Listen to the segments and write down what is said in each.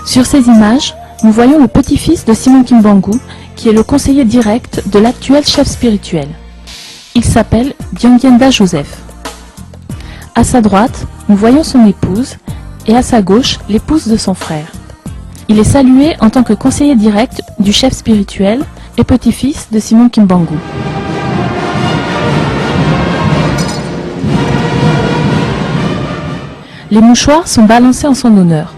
Sur ces images, nous voyons le petit-fils de Simon Kimbangu, qui est le conseiller direct de l'actuel chef spirituel. Il s'appelle Diangienda Joseph. À sa droite, nous voyons son épouse, et à sa gauche, l'épouse de son frère. Il est salué en tant que conseiller direct du chef spirituel et petit-fils de Simon Kimbangu. Les mouchoirs sont balancés en son honneur.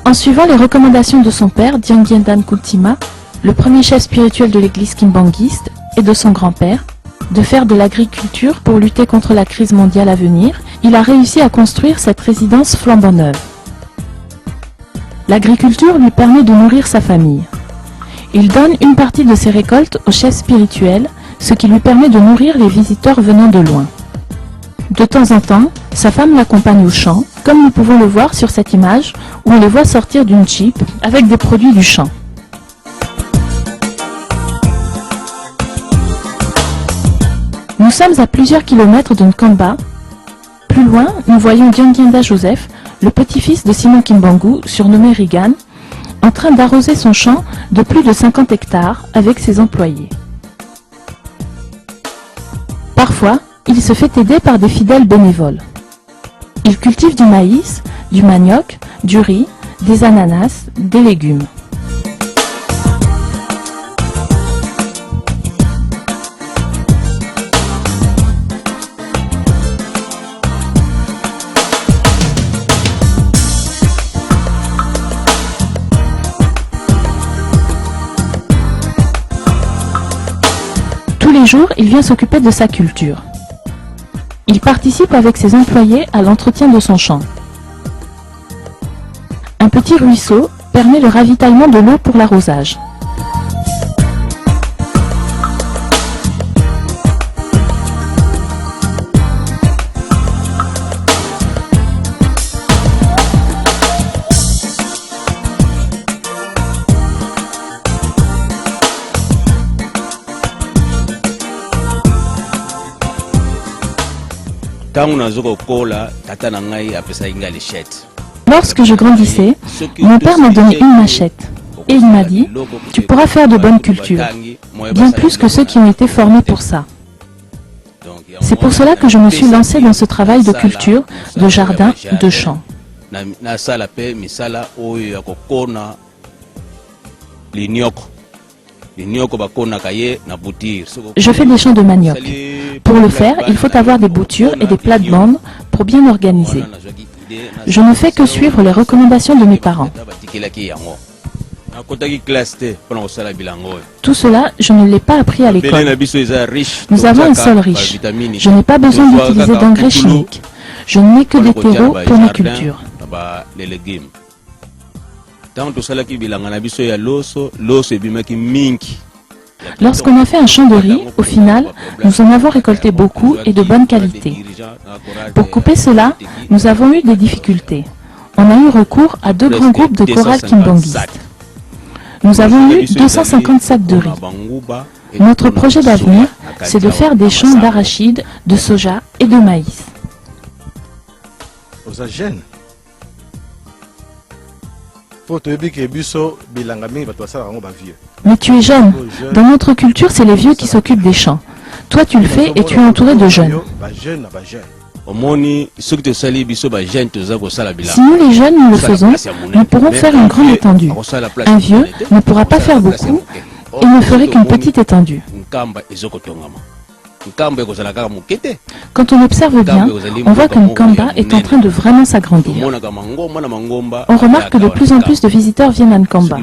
En suivant les recommandations de son père, Diangienda Nkultima, le premier chef spirituel de l'église kimbanguiste, et de son grand-père, de faire de l'agriculture pour lutter contre la crise mondiale à venir, il a réussi à construire cette résidence flambant neuve. L'agriculture lui permet de nourrir sa famille. Il donne une partie de ses récoltes au chef spirituel, ce qui lui permet de nourrir les visiteurs venant de loin. De temps en temps, sa femme l'accompagne au champ, comme nous pouvons le voir sur cette image où on les voit sortir d'une jeep avec des produits du champ. Nous sommes à plusieurs kilomètres de Nkamba. Plus loin, nous voyons Diangienda Joseph, le petit-fils de Simon Kimbangu, surnommé Reagan, en train d'arroser son champ de plus de 50 hectares avec ses employés. Parfois, il se fait aider par des fidèles bénévoles. Il cultive du maïs, du manioc, du riz, des ananas, des légumes. Tous les jours, il vient s'occuper de sa culture. Il participe avec ses employés à l'entretien de son champ. Un petit ruisseau permet le ravitaillement de l'eau pour l'arrosage. Lorsque je grandissais, mon père m'a donné une machette et il m'a dit « Tu pourras faire de bonnes cultures, bien plus que ceux qui ont été formés pour ça. » C'est pour cela que je me suis lancé dans ce travail de culture, de jardin, de champ. Je fais des champs de manioc. Pour le faire, il faut avoir des boutures et des plates-bandes pour bien organiser. Je ne fais que suivre les recommandations de mes parents. Tout cela, je ne l'ai pas appris à l'école. Nous avons un sol riche. Je n'ai pas besoin d'utiliser d'engrais chimiques. Je ne mets que des terreaux pour ma culture. Lorsqu'on a fait un champ de riz, au final, nous en avons récolté beaucoup et de bonne qualité. Pour couper cela, nous avons eu des difficultés. On a eu recours à 2 grands groupes de chorales kimbanguistes. Nous avons eu 250 sacs de riz. Notre projet d'avenir, c'est de faire des champs d'arachides, de soja et de maïs. Mais tu es jeune. Dans notre culture, c'est les vieux qui s'occupent des champs. Toi, tu le fais et tu es entouré de jeunes. Si nous les jeunes, nous le faisons, nous pourrons faire une grande étendue. Un vieux ne pourra pas faire beaucoup et ne ferait qu'une petite étendue. Quand on observe bien, on voit que Nkamba est en train de vraiment s'agrandir. On remarque que de plus en plus de visiteurs viennent à Nkamba.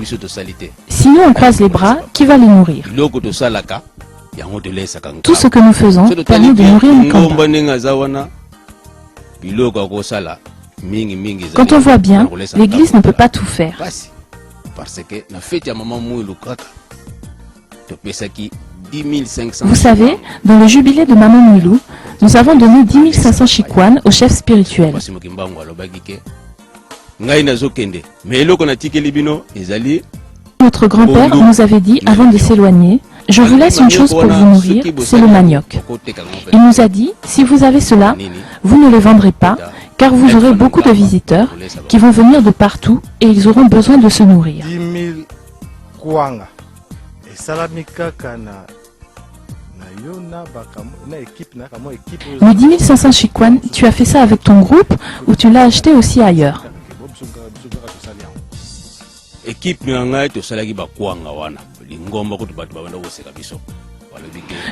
Si nous on croise les bras, qui va les nourrir? Tout ce que nous faisons permet de nourrir Nkamba. Quand on voit bien, l'église ne peut pas tout faire. Vous savez, dans le jubilé de Maman Mwilou, nous avons donné 10 500 chikwan au chef spirituel. Notre grand-père nous avait dit avant de s'éloigner, « Je vous laisse une chose pour vous nourrir, c'est le manioc. » Il nous a dit, « Si vous avez cela, vous ne les vendrez pas, car vous aurez beaucoup de visiteurs qui vont venir de partout et ils auront besoin de se nourrir. » Mais 10 500 chikwan, tu as fait ça avec ton groupe ou tu l'as acheté aussi ailleurs?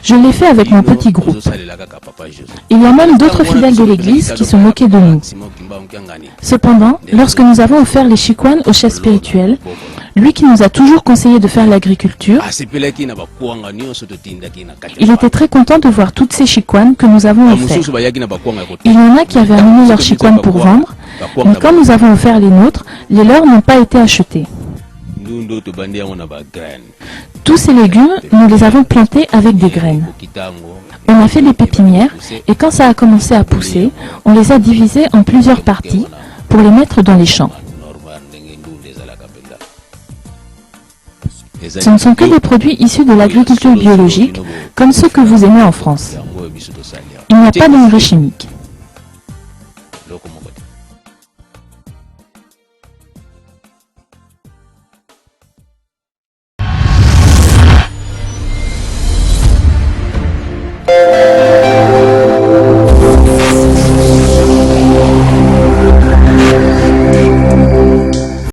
Je l'ai fait avec mon petit groupe. Il y a même d'autres fidèles de l'église qui se moquaient de nous. Cependant, lorsque nous avons offert les chikwan au chef spirituel, lui qui nous a toujours conseillé de faire l'agriculture, il était très content de voir toutes ces chikwan que nous avons offerts. Il y en a qui avaient amené leurs chikwan pour vendre, mais quand nous avons offert les nôtres, les leurs n'ont pas été achetés. Tous ces légumes, nous les avons plantés avec des graines. On a fait des pépinières et quand ça a commencé à pousser, on les a divisés en plusieurs parties pour les mettre dans les champs. Ce ne sont que des produits issus de l'agriculture biologique, comme ceux que vous aimez en France. Il n'y a pas d'engrais chimiques.